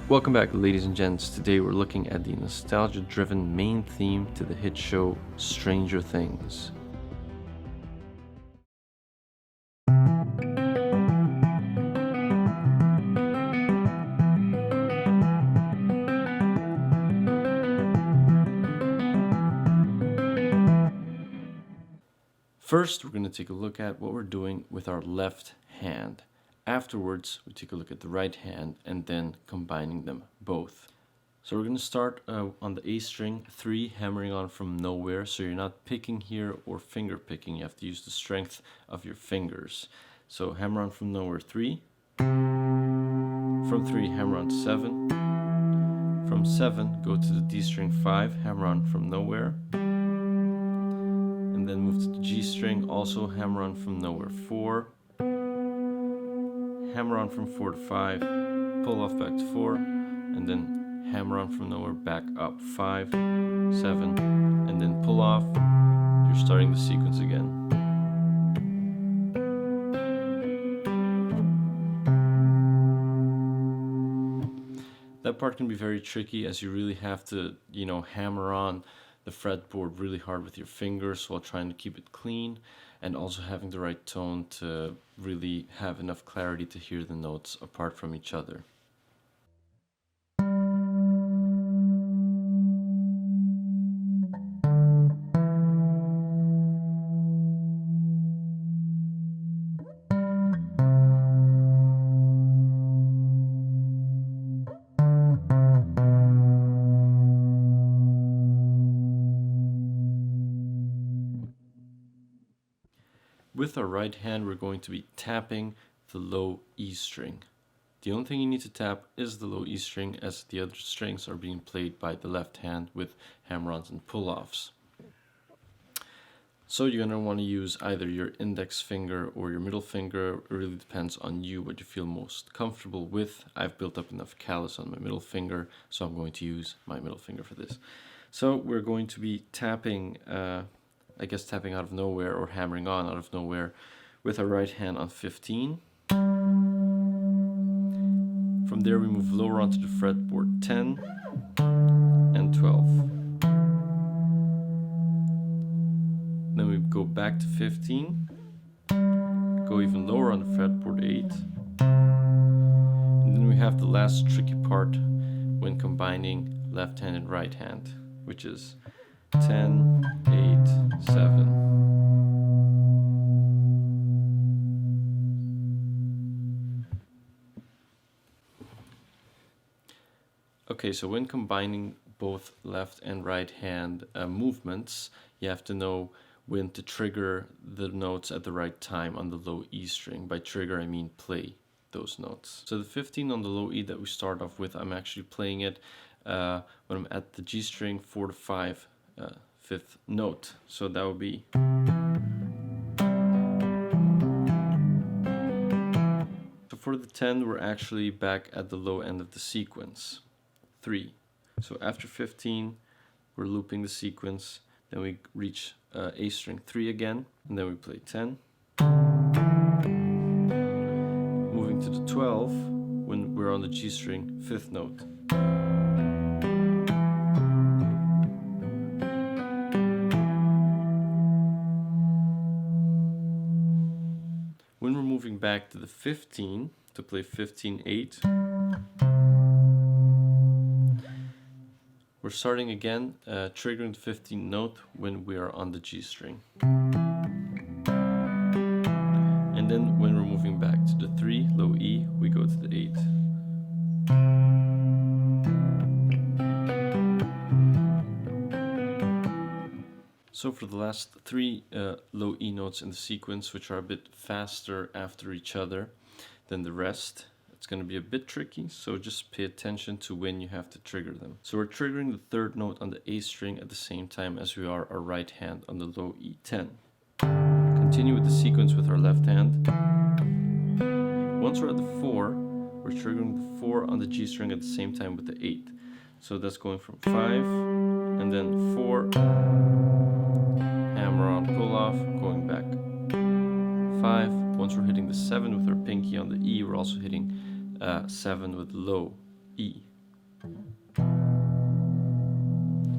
Welcome back, ladies and gents. Today we're looking at the nostalgia-driven main theme to the hit show Stranger Things. First, we're going to take a look at what we're doing with our left hand. Afterwards, we take a look at the right hand and then combining them both. So we're going to start on the A string, 3, hammering on from nowhere. So you're not picking here or finger picking. You have to use the strength of your fingers. So hammer on from nowhere, 3. From 3, hammer on to 7. From 7, go to the D string, 5, hammer on from nowhere. And then move to the G string, also hammer on from nowhere, 4. Hammer on from 4 to 5, pull off back to 4, and then hammer on from nowhere back up, 5, 7, and then pull off. You're starting the sequence again. That part can be very tricky, as you really have to, hammer on the fretboard really hard with your fingers while trying to keep it clean, and also having the right tone to really have enough clarity to hear the notes apart from each other. With our right hand, we're going to be tapping the low E string. The only thing you need to tap is the low E string, as the other strings are being played by the left hand with hammer-ons and pull-offs. So you're going to want to use either your index finger or your middle finger. It really depends on you, what you feel most comfortable with. I've built up enough callus on my middle finger, so I'm going to use my middle finger for this. So we're going to be tapping tapping out of nowhere or hammering on out of nowhere with our right hand on 15. From there we move lower onto the fretboard, 10 and 12. Then we go back to 15, go even lower on the fretboard, 8. And then we have the last tricky part when combining left hand and right hand, which is 10, 8, 7. Okay, so when combining both left and right hand movements, you have to know when to trigger the notes at the right time on the low E string. By trigger, I mean play those notes. So the 15 on the low E that we start off with, I'm actually playing it when I'm at the G string, 4 to 5. 5th note, so that would be. So for the 10, we're actually back at the low end of the sequence, 3. So after 15, we're looping the sequence, then we reach A string 3 again, and then we play 10. Moving to the 12, when we're on the G string, 5th note. When we're moving back to the 15 to play 15-8, we're starting again, triggering the 15th note when we are on the G string. And then when we're moving back to the 3, low E, we go to the 8. So for the last three low E notes in the sequence, which are a bit faster after each other than the rest, it's going to be a bit tricky, so just pay attention to when you have to trigger them. So we're triggering the third note on the A string at the same time as we are our right hand on the low E10. Continue with the sequence with our left hand. Once we're at the 4, we're triggering the 4 on the G string at the same time with the 8. So that's going from 5, and then 4, hammer on, pull off, going back 5. Once we're hitting the 7 with our pinky on the E, we're also hitting 7 with low E.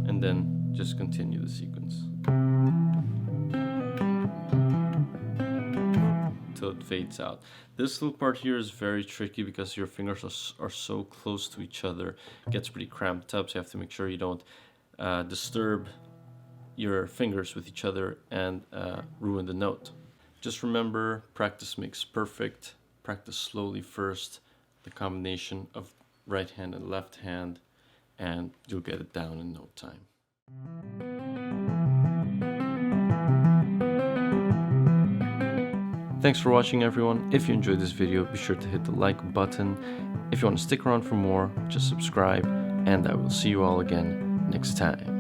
And then just continue the sequence until it fades out. This little part here is very tricky because your fingers are so close to each other. It gets pretty cramped up, so you have to make sure you don't disturb your fingers with each other and ruin the note. Just remember, practice makes perfect. Practice slowly first, the combination of right hand and left hand, and you'll get it down in no time. Thanks for watching, everyone. If you enjoyed this video, be sure to hit the like button. If you want to stick around for more, just subscribe, and I will see you all again next time.